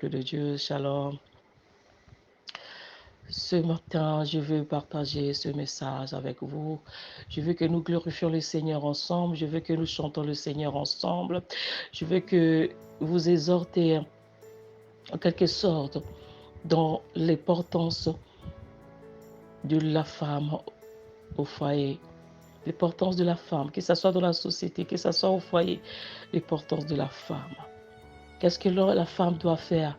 peuple de Dieu, shalom. Ce matin, je veux partager ce message avec vous. Je veux que nous glorifions le Seigneur ensemble. Je veux que nous chantons le Seigneur ensemble. Je veux que vous exhortez en quelque sorte dans l'importance de la femme au foyer. L'importance de la femme, que ce soit dans la société, que ce soit au foyer, l'importance de la femme. Qu'est-ce que la femme doit faire?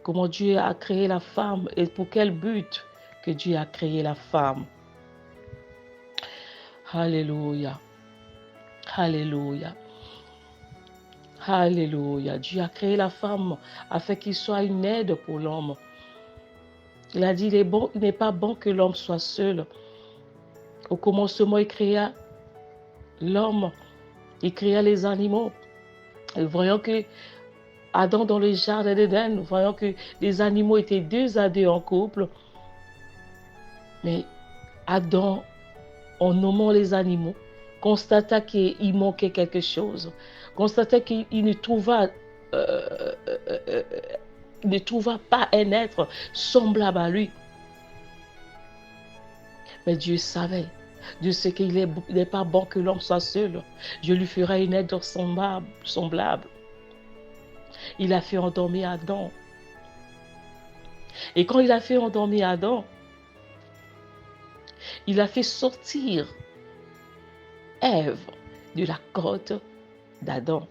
Comment Dieu a créé la femme et pour quel but que Dieu a créé la femme. Alléluia. Alléluia. Alléluia. Dieu a créé la femme afin qu'il soit une aide pour l'homme. Il a dit, il n'est pas bon que l'homme soit seul. Au commencement, il créa l'homme. Il créa les animaux. Et voyons que Adam dans le jardin d'Éden, voyons que les animaux étaient 2 à 2 en couple. Mais Adam, en nommant les animaux, constata qu'il manquait quelque chose. Constata qu'il ne trouva pas un être semblable à lui. Mais Dieu savait. Dieu sait qu'il n'est pas bon que l'homme soit seul. Je lui ferai une aide semblable. Il a fait endormir Adam. Et quand il a fait endormir Adam, il a fait sortir Ève de la côte d'Adam.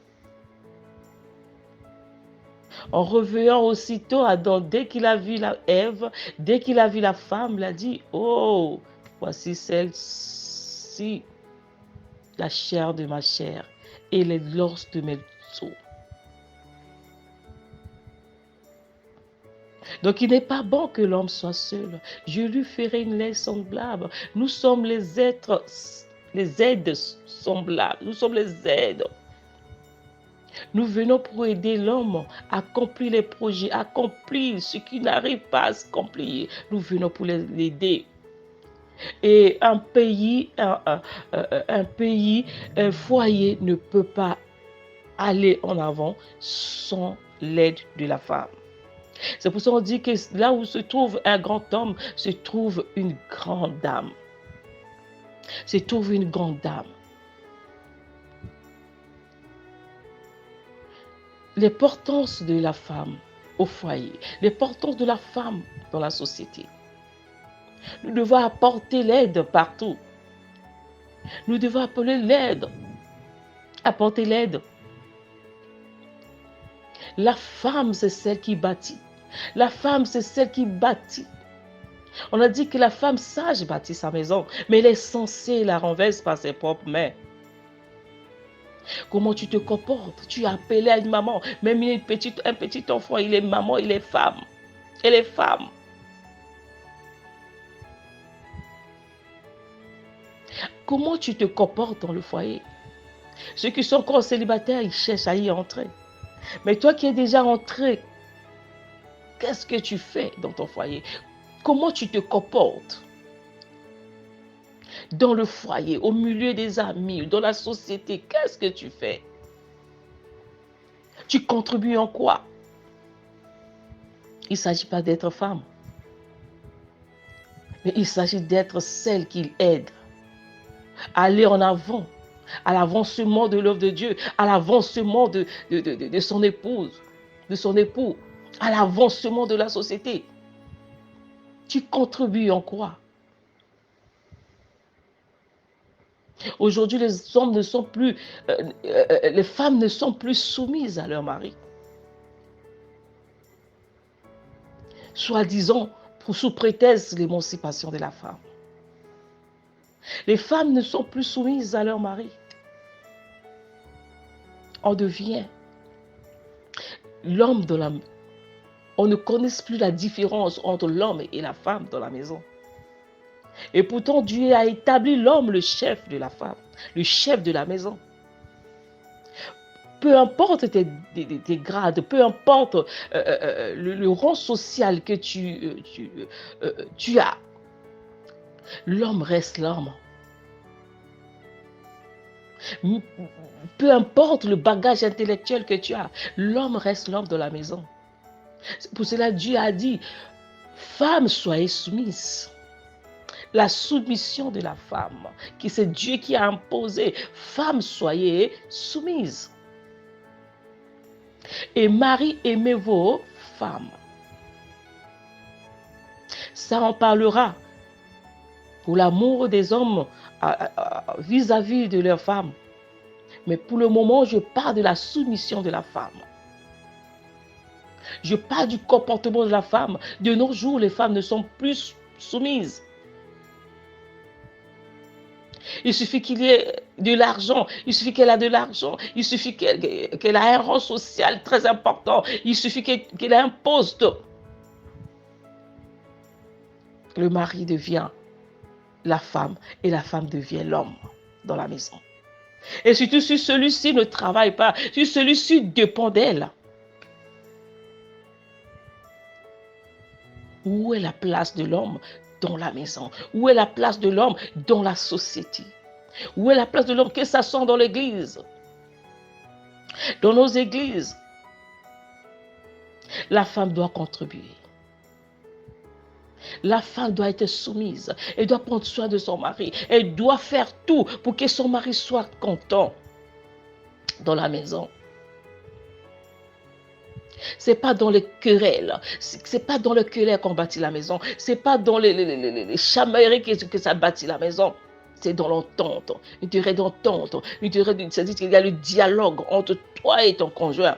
En revenant aussitôt, Adam, dès qu'il a vu Ève, dès qu'il a vu la femme, il a dit, oh, voici celle-ci, la chair de ma chair et les l'os de mes os. Donc, il n'est pas bon que l'homme soit seul. Je lui ferai une aide semblable. Nous sommes les êtres, les aides semblables. Nous sommes les aides. Nous venons pour aider l'homme à accomplir les projets, à accomplir ce qui n'arrive pas à s'accomplir. Nous venons pour l'aider. Et un foyer ne peut pas aller en avant sans l'aide de la femme. C'est pour ça qu'on dit que là où se trouve un grand homme, se trouve une grande dame. Se trouve une grande dame. L'importance de la femme au foyer, l'importance de la femme dans la société. Nous devons apporter l'aide partout. Nous devons appeler l'aide. Apporter l'aide. La femme, c'est celle qui bâtit. La femme, c'est celle qui bâtit. On a dit que la femme sage bâtit sa maison, mais elle est censée la renverser par ses propres mains. Comment tu te comportes? Tu es appelé à une maman. Même un petit enfant, il est maman, il est femme. Elle est femme. Comment tu te comportes dans le foyer? Ceux qui sont encore célibataires, ils cherchent à y entrer. Mais toi qui es déjà entré, qu'est-ce que tu fais dans ton foyer? Comment tu te comportes? Dans le foyer, au milieu des amis, dans la société, qu'est-ce que tu fais? Tu contribues en quoi? Il ne s'agit pas d'être femme, mais il s'agit d'être celle qu'il aide à aller en avant, à l'avancement de l'œuvre de Dieu, à l'avancement de son épouse, de son époux, à l'avancement de la société. Tu contribues en quoi? Aujourd'hui, les hommes ne sont plus, les femmes ne sont plus soumises à leur mari. Soi-disant, sous prétexte de l'émancipation de la femme. Les femmes ne sont plus soumises à leur mari. On devient l'homme dans la maison. On ne connaît plus la différence entre l'homme et la femme dans la maison. Et pourtant, Dieu a établi l'homme le chef de la femme, le chef de la maison. Peu importe tes grades, peu importe le rang social que tu as, l'homme reste l'homme. Peu importe le bagage intellectuel que tu as, l'homme reste l'homme de la maison. C'est pour cela Dieu a dit, femme, soyez soumise. La soumission de la femme, qui c'est Dieu qui a imposé, femme, soyez soumise. Et mari, aimez vos femmes. Ça en parlera pour l'amour des hommes vis-à-vis de leurs femmes. Mais pour le moment, je parle de la soumission de la femme. Je parle du comportement de la femme. De nos jours, les femmes ne sont plus soumises. Il suffit qu'il y ait de l'argent, il suffit qu'elle a de l'argent, il suffit qu'elle a un rang social très important, il suffit qu'elle ait un poste. Le mari devient la femme et la femme devient l'homme dans la maison. Et surtout si celui-ci ne travaille pas, si celui-ci dépend d'elle. Où est la place de l'homme dans la maison? Où est la place de l'homme dans la société? Où est la place de l'homme? Que ça soit dans l'église? Dans nos églises, la femme doit contribuer. La femme doit être soumise. Elle doit prendre soin de son mari. Elle doit faire tout pour que son mari soit content dans la maison. C'est pas dans les querelles, c'est pas dans les querelles qu'on bâtit la maison, c'est pas dans les chamailleries que ça bâtit la maison. C'est dans l'entente, une durée d'entente, c'est-à-dire qu'il y a le dialogue entre toi et ton conjoint.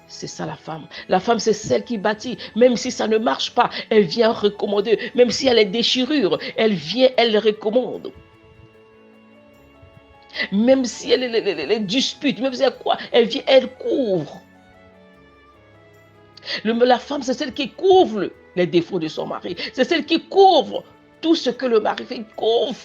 C'est ça la femme. La femme, c'est celle qui bâtit. Même si ça ne marche pas, elle vient recommander. Même si elle a des déchirures, elle vient, elle recommande. Même si elle dispute, même si elle quoi, elle vient, elle couvre. La femme, c'est celle qui couvre les défauts de son mari. C'est celle qui couvre tout ce que le mari fait, couvre.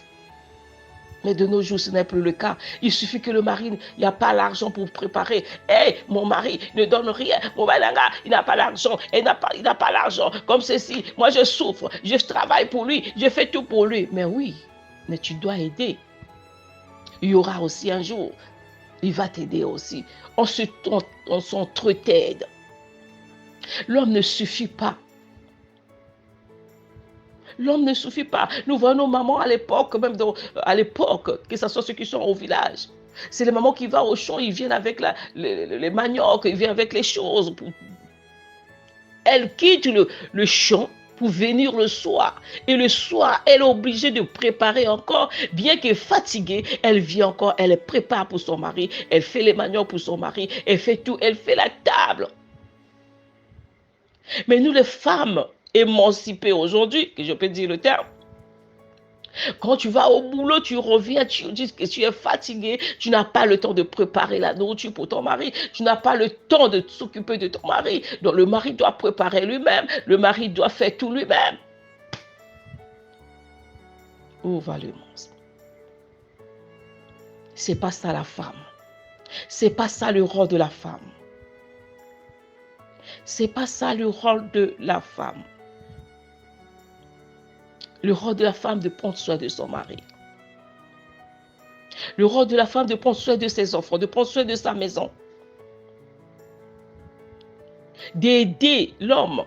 Mais de nos jours, ce n'est plus le cas. Il suffit que le mari n'a pas l'argent pour préparer. Hey, mon mari ne donne rien. Mon malanga, il n'a pas l'argent. Il n'a pas l'argent. Comme ceci, moi je souffre. Je travaille pour lui. Je fais tout pour lui. Mais oui, mais tu dois aider. Il y aura aussi un jour. Il va t'aider aussi. On s'entre-t'aide. L'homme ne suffit pas. L'homme ne suffit pas. Nous voyons nos mamans à l'époque, même à l'époque, que ce soit ceux qui sont au village. C'est les mamans qui vont au champ, ils viennent avec les maniocs, ils viennent avec les choses. Elles quittent le champ pour venir le soir. Et le soir, elle est obligée de préparer encore, bien que fatiguée, elle vient encore, elle prépare pour son mari, elle fait les maniocs pour son mari, elle fait tout, elle fait la table. Mais nous, les femmes émancipées aujourd'hui, que je peux dire le terme, quand tu vas au boulot, tu reviens, tu dis que tu es fatigué, tu n'as pas le temps de préparer la nourriture pour ton mari, tu n'as pas le temps de s'occuper de ton mari. Donc le mari doit préparer lui-même, le mari doit faire tout lui-même. Où va le monstre? C'est pas ça la femme. C'est pas ça le rôle de la femme. C'est pas ça le rôle de la femme. Le rôle de la femme de prendre soin de son mari. Le rôle de la femme de prendre soin de ses enfants, de prendre soin de sa maison. D'aider l'homme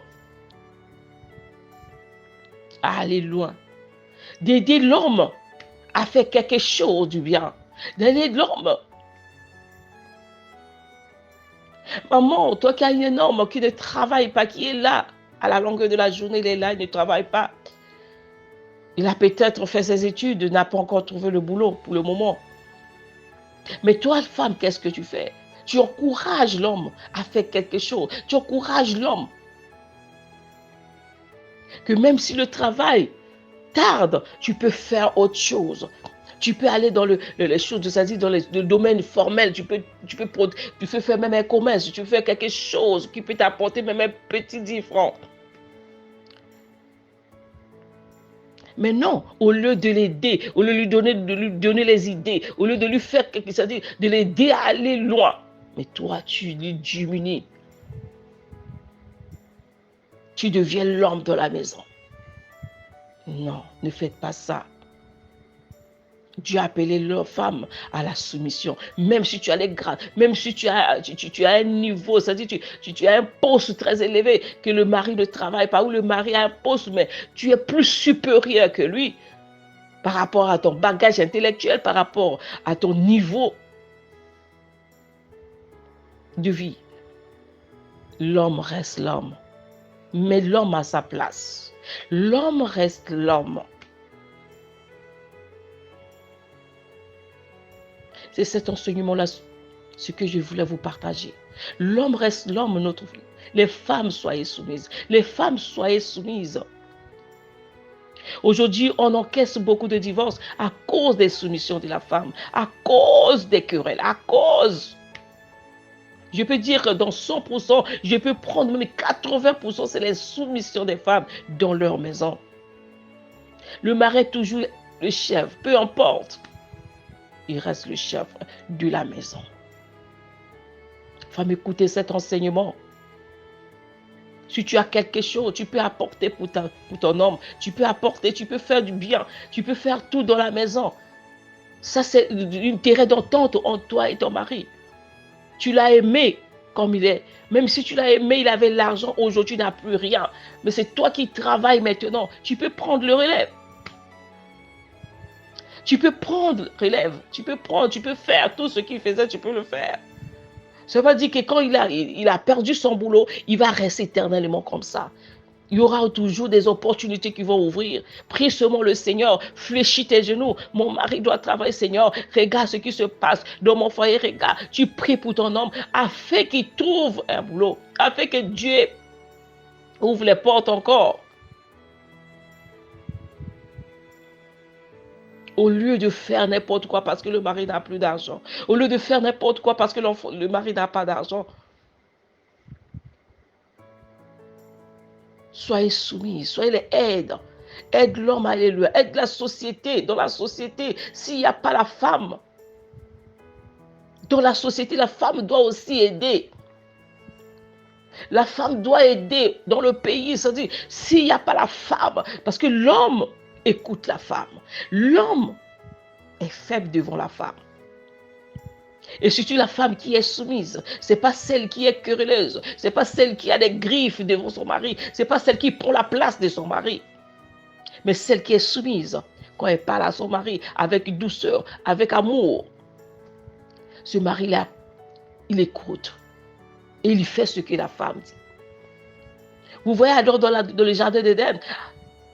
à aller loin. D'aider l'homme à faire quelque chose du bien. D'aider l'homme. Maman, toi qui as un homme qui ne travaille pas, qui est là, à la longueur de la journée, il est là, il ne travaille pas. Il a peut-être fait ses études, n'a pas encore trouvé le boulot pour le moment. Mais toi, femme, qu'est-ce que tu fais? Tu encourages l'homme à faire quelque chose. Tu encourages l'homme. Que même si le travail tarde, tu peux faire autre chose. Tu peux aller dans les choses, c'est-à-dire dans le domaine formel. Tu peux faire même un commerce. Tu peux faire quelque chose qui peut t'apporter même un petit 10 francs. Mais non, au lieu de l'aider, au lieu de lui donner les idées, au lieu de lui faire quelque chose, c'est-à-dire de l'aider à aller loin, mais toi, tu lui diminues. Tu deviens l'homme de la maison. Non, ne faites pas ça. Dieu a appelé leur femme à la soumission. Même si tu as les grades, même si tu as un niveau, c'est-à-dire tu as un poste très élevé, que le mari ne travaille pas, ou le mari a un poste, mais tu es plus supérieur que lui par rapport à ton bagage intellectuel, par rapport à ton niveau de vie. L'homme reste l'homme, mais l'homme a sa place. L'homme reste l'homme. C'est cet enseignement-là, ce que je voulais vous partager. L'homme reste l'homme, notre vie. Les femmes, soyez soumises. Les femmes, soyez soumises. Aujourd'hui, on encaisse beaucoup de divorces à cause des soumissions de la femme, à cause des querelles, à cause. Je peux dire que dans 100%, je peux prendre même 80%, c'est les soumissions des femmes dans leur maison. Le mari est toujours le chef, peu importe. Il reste le chef de la maison. Femme, écoutez cet enseignement. Si tu as quelque chose, tu peux apporter pour ton homme. Tu peux apporter, tu peux faire du bien. Tu peux faire tout dans la maison. Ça, c'est une terrain d'entente entre toi et ton mari. Tu l'as aimé comme il est. Même si tu l'as aimé, il avait l'argent, aujourd'hui, il n'a plus rien. Mais c'est toi qui travailles maintenant. Tu peux prendre le relève. Tu peux prendre le relève. Tu peux faire tout ce qu'il faisait, tu peux le faire. Ça ne veut pas dire que quand il a perdu son boulot, il va rester éternellement comme ça. Il y aura toujours des opportunités qui vont ouvrir. Prie seulement le Seigneur. Fléchis tes genoux. Mon mari doit travailler, Seigneur. Regarde ce qui se passe dans mon foyer. Regarde. Tu pries pour ton homme afin qu'il trouve un boulot. Afin que Dieu ouvre les portes encore. Au lieu de faire n'importe quoi parce que le mari n'a plus d'argent. Au lieu de faire n'importe quoi parce que le mari n'a pas d'argent. Soyez soumis, soyez les aides. Aide l'homme, alléluia. Aide la société. Dans la société, s'il n'y a pas la femme, dans la société, la femme doit aussi aider. La femme doit aider dans le pays. C'est-à-dire, s'il n'y a pas la femme, parce que l'homme écoute la femme. L'homme est faible devant la femme. Et surtout la femme qui est soumise, c'est pas celle qui est querelleuse, c'est pas celle qui a des griffes devant son mari, c'est pas celle qui prend la place de son mari, mais celle qui est soumise. Quand elle parle à son mari avec douceur, avec amour, ce mari-là, il écoute et il fait ce que la femme dit. Vous voyez alors dans le jardin d'Éden,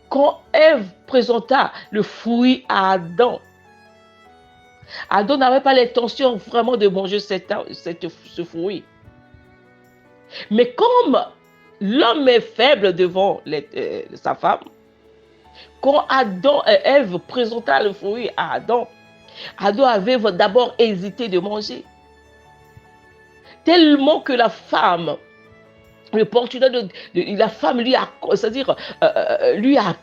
quand Ève présenta le fruit à Adam, Adam n'avait pas l'intention vraiment de manger ce fruit. Mais comme l'homme est faible devant sa femme, quand Adam et Ève présenta le fruit à Adam, Adam avait d'abord hésité de manger. Tellement que la femme, le portulaire la femme lui a, c'est-à-dire, lui a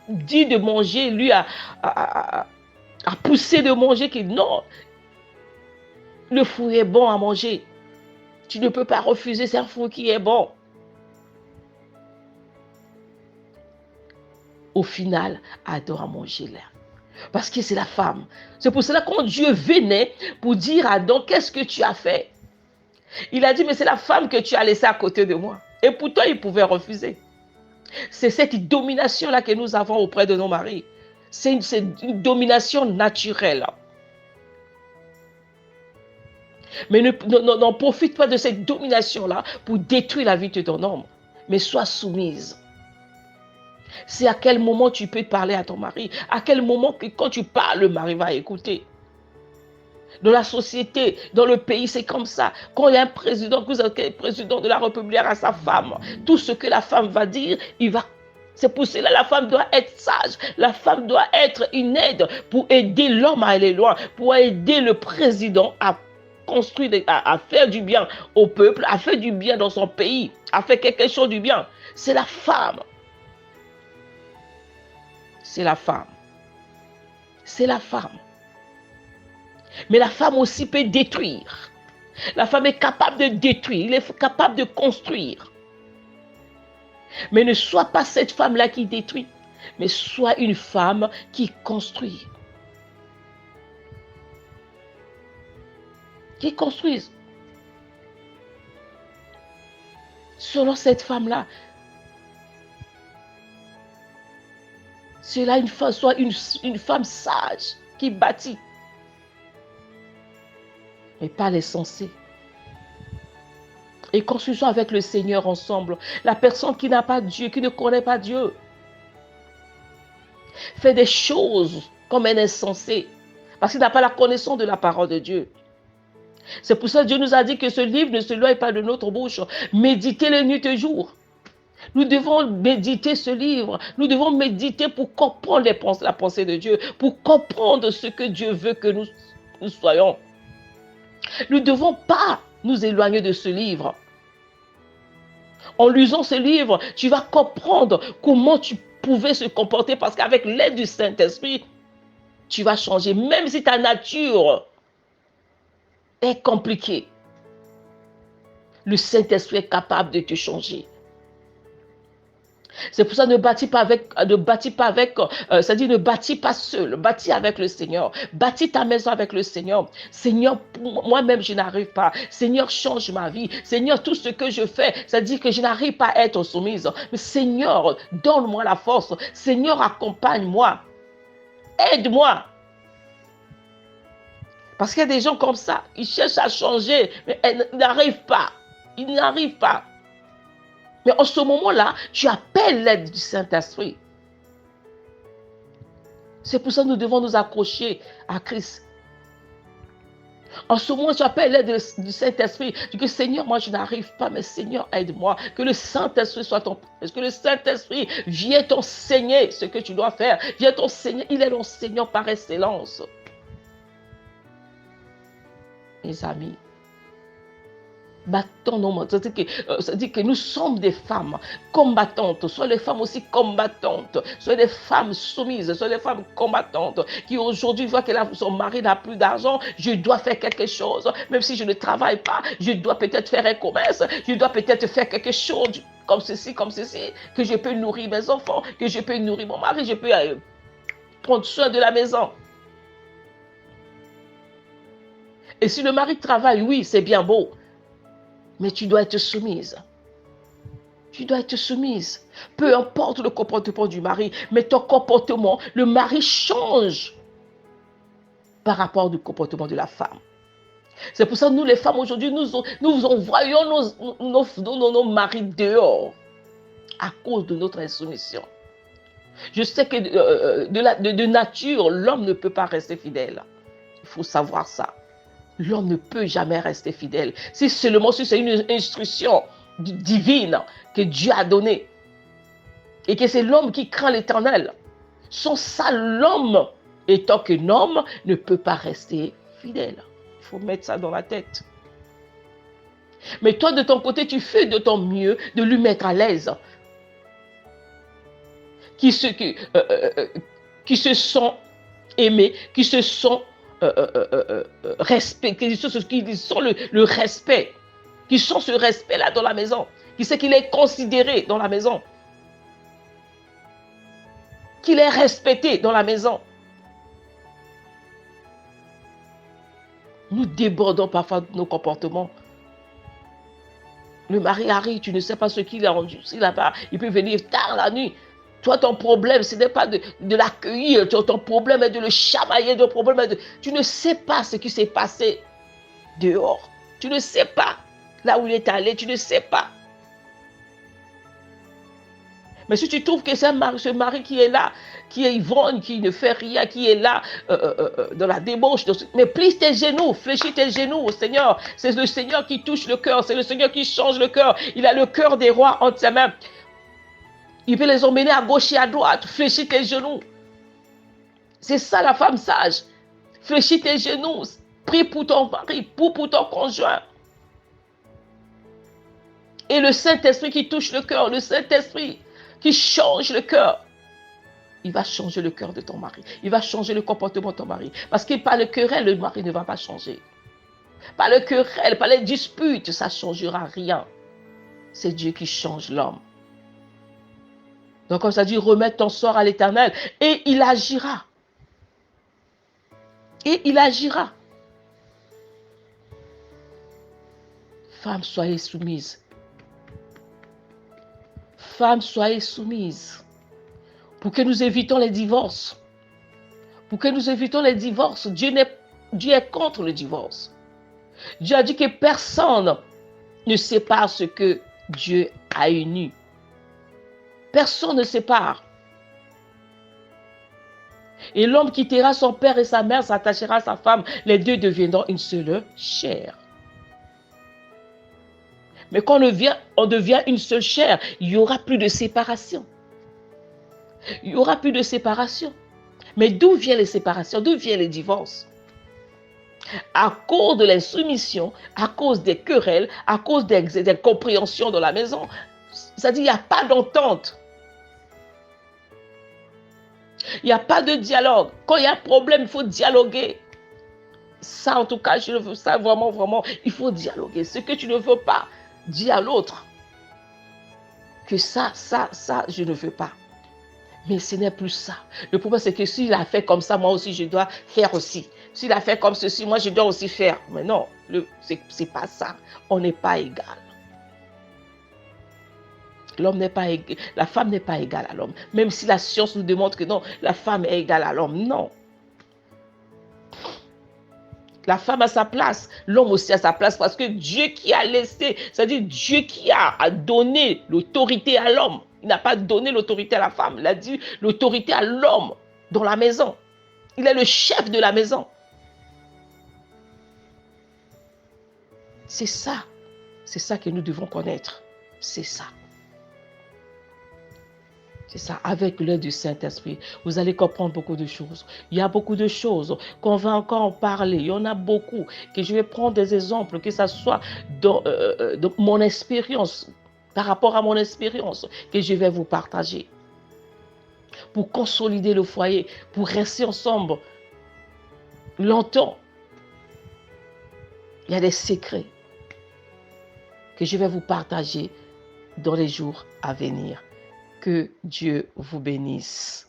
dit de manger, lui a poussé de manger, que non, le fruit est bon à manger. Tu ne peux pas refuser, c'est un fruit qui est bon. Au final, Adam a mangé là. Parce que c'est la femme. C'est pour cela que quand Dieu venait pour dire à Adam, qu'est-ce que tu as fait? Il a dit, mais c'est la femme que tu as laissée à côté de moi. Et pourtant, il pouvait refuser. C'est cette domination-là que nous avons auprès de nos maris. C'est une domination naturelle. Mais n'en profite pas de cette domination-là pour détruire la vie de ton homme. Mais sois soumise. C'est à quel moment tu peux parler à ton mari. À quel moment, quand tu parles, le mari va écouter. Dans la société, dans le pays, c'est comme ça. Quand il y a un président, que vous avez le président de la République à sa femme, tout ce que la femme va dire, il va. C'est pour cela que la femme doit être sage. La femme doit être une aide pour aider l'homme à aller loin, pour aider le président à construire, à faire du bien au peuple, à faire du bien dans son pays, à faire quelque chose du bien. C'est la femme. C'est la femme. C'est la femme. Mais la femme aussi peut détruire. La femme est capable de détruire. Elle est capable de construire. Mais ne sois pas cette femme-là qui détruit, mais sois une femme qui construit. qui construisent. Selon cette femme-là, cela soit une femme sage qui bâtit, mais pas les sensés. Et construisons avec le Seigneur ensemble. La personne qui n'a pas Dieu, qui ne connaît pas Dieu, fait des choses comme un insensé, parce qu'il n'a pas la connaissance de la parole de Dieu. C'est pour ça que Dieu nous a dit que ce livre ne se loie pas de notre bouche. Méditez-le nuit et jour. Nous devons méditer ce livre. Nous devons méditer pour comprendre la pensée de Dieu, pour comprendre ce que Dieu veut que nous soyons. Nous ne devons pas nous éloigner de ce livre. En lisant ce livre, tu vas comprendre comment tu pouvais se comporter, parce qu'avec l'aide du Saint-Esprit, tu vas changer, même si ta nature est compliquée. Le Saint-Esprit est capable de te changer. C'est pour ça ne bâtis pas seul, bâtis avec le Seigneur. Bâtis ta maison avec le Seigneur. Seigneur, moi-même je n'arrive pas. Seigneur, change ma vie. Seigneur, tout ce que je fais, ça dit que je n'arrive pas à être soumise. Mais Seigneur, donne-moi la force. Seigneur, accompagne-moi. Aide-moi. Parce qu'il y a des gens comme ça, ils cherchent à changer, mais ils n'arrivent pas. Ils n'arrivent pas. Mais en ce moment-là, tu appelles l'aide du Saint-Esprit. C'est pour ça que nous devons nous accrocher à Christ. En ce moment, tu appelles l'aide du Saint-Esprit. Tu dis, Seigneur, moi je n'arrive pas, mais Seigneur, aide-moi. Que le Saint-Esprit soit ton... Que le Saint-Esprit vienne t'enseigner ce que tu dois faire. Viens t'enseigner. Il est l'enseignant par excellence. Mes amis, battons nos mains. Ça dit que nous sommes des femmes combattantes. Soit les femmes aussi combattantes. Soit des femmes soumises. Soit des femmes combattantes. Qui aujourd'hui voient que son mari n'a plus d'argent. Je dois faire quelque chose. Même si je ne travaille pas. Je dois peut-être faire un commerce. Je dois peut-être faire quelque chose comme ceci. Que je peux nourrir mes enfants. Que je peux nourrir mon mari. Je peux prendre soin de la maison. Et si le mari travaille, oui, c'est bien beau. Mais tu dois être soumise. Tu dois être soumise. Peu importe le comportement du mari, mais ton comportement, le mari change par rapport au comportement de la femme. C'est pour ça que nous, les femmes, aujourd'hui, nous envoyons nos maris dehors à cause de notre insoumission. Je sais que de nature, l'homme ne peut pas rester fidèle. Il faut savoir ça. L'homme ne peut jamais rester fidèle. Si seulement si c'est une instruction divine que Dieu a donnée. Et que c'est l'homme qui craint l'Éternel. Sans ça, l'homme, étant qu'un homme, ne peut pas rester fidèle. Il faut mettre ça dans la tête. Mais toi, de ton côté, tu fais de ton mieux de lui mettre à l'aise. Qui se sent aimé, qui se sent respect, qui sont le respect, qui sont ce respect-là dans la maison, qui sait qu'il est considéré dans la maison, qu'il est respecté dans la maison. Nous débordons parfois de nos comportements. Le mari arrive, tu ne sais pas ce qu'il a rendu, il peut venir tard la nuit. Toi, ton problème, ce n'est pas de l'accueillir. Ton problème est de le chamailler. Tu ne sais pas ce qui s'est passé dehors. Tu ne sais pas là où il est allé. Tu ne sais pas. Mais si tu trouves que c'est ce mari qui est là, qui est ivrogne, qui ne fait rien, qui est là dans la débauche, mais plie tes genoux, fléchis tes genoux au Seigneur. C'est le Seigneur qui touche le cœur. C'est le Seigneur qui change le cœur. Il a le cœur des rois entre ses mains. Il peut les emmener à gauche et à droite. Fléchis tes genoux. C'est ça la femme sage. Fléchis tes genoux. Prie pour ton mari, pour ton conjoint. Et le Saint-Esprit qui touche le cœur, le Saint-Esprit qui change le cœur, il va changer le cœur de ton mari. Il va changer le comportement de ton mari. Parce que par le querelle, le mari ne va pas changer. Par le querelle, par les disputes, ça ne changera rien. C'est Dieu qui change l'homme. Donc, comme ça dit, remets ton sort à l'Éternel et il agira. Et il agira. Femmes, soyez soumises. Femmes, soyez soumises. Pour que nous évitons les divorces. Pour que nous évitons les divorces. Dieu est contre le divorce. Dieu a dit que personne ne sépare ce que Dieu a uni. Personne ne sépare. Et l'homme quittera son père et sa mère, s'attachera à sa femme. Les deux deviendront une seule chair. Mais quand on devient une seule chair, il n'y aura plus de séparation. Il n'y aura plus de séparation. Mais d'où viennent les séparations? D'où viennent les divorces? À cause de l'insoumission, à cause des querelles, à cause des incompréhensions dans la maison. C'est-à-dire, il n'y a pas d'entente. Il n'y a pas de dialogue. Quand il y a un problème, il faut dialoguer. Ça, en tout cas, je le veux. Ça, vraiment, vraiment, il faut dialoguer. Ce que tu ne veux pas, dis à l'autre que ça, je ne veux pas. Mais ce n'est plus ça. Le problème, c'est que s'il a fait comme ça, moi aussi, je dois faire aussi. S'il a fait comme ceci, moi, je dois aussi faire. Mais non, c'est pas ça. On n'est pas égal. L'homme n'est pas égal. La femme n'est pas égale à l'homme. Même si la science nous démontre que non, la femme est égale à l'homme. Non. La femme a sa place, l'homme aussi a sa place parce que Dieu qui a laissé, c'est-à-dire Dieu qui a donné l'autorité à l'homme. Il n'a pas donné l'autorité à la femme, il a dit l'autorité à l'homme dans la maison. Il est le chef de la maison. C'est ça que nous devons connaître. C'est ça. C'est ça, avec l'aide du Saint-Esprit, vous allez comprendre beaucoup de choses. Il y a beaucoup de choses qu'on va encore en parler. Il y en a beaucoup que je vais prendre des exemples, que ce soit dans mon expérience, par rapport à mon expérience, que je vais vous partager. Pour consolider le foyer, pour rester ensemble longtemps. Il y a des secrets que je vais vous partager dans les jours à venir. Que Dieu vous bénisse.